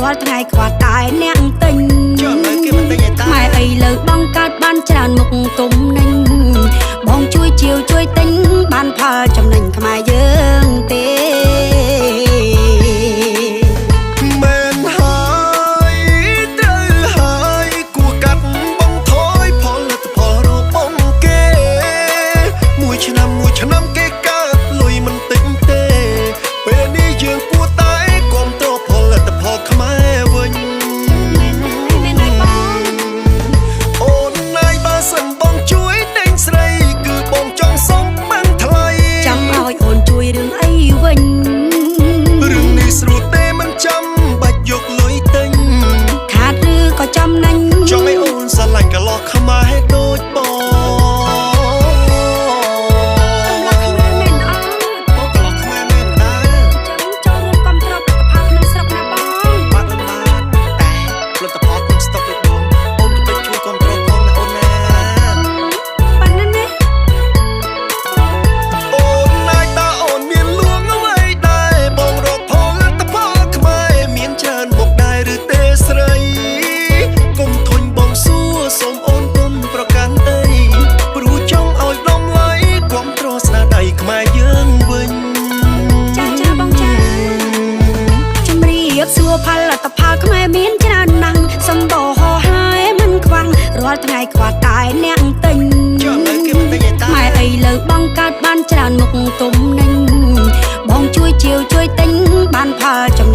រាល់ថ្ងៃខ្វះតែអ្នកទិញម៉ែអីលើបងកើតបានច្រើនមុខទុំនឹងបងជួយជាវជួយទិញបានផលចំណេញខ្មែរយើងទេមែនហើយត្រូវហើយគួរកាត់បងថយផលិតផលរបស់គេមួយឆ្នាំគេកើតលុយមិនតិចទេពេលនេះយើងគួរតែគាំទ្រផលិតផលខ្មែរវិញអូនណាយបើសិនបងជួយទិញស្រីគឺបងចង់សុំបានថ្លៃចង់ឲ្យអូនជួយរឿងអីវិញរឿងនេះស្រួលទេមិនចាំបាច់យកលុយទិញខាតឬក៏ចំណេញចង់ឲ្យអូនស្រឡាញ់កន្លោះខ្មែរដូចបងសួរផលិតផលខ្មែរមានច្រើនណាស់សម្បូរហោហើយមិនខ្វះរាល់ថ្ងៃខ្វះតែអ្នកទិញម៉ែអីលើបងកើតបានច្រើនមុខទុំនឹងបងជួយជាវជួយទិញបានផលចំណ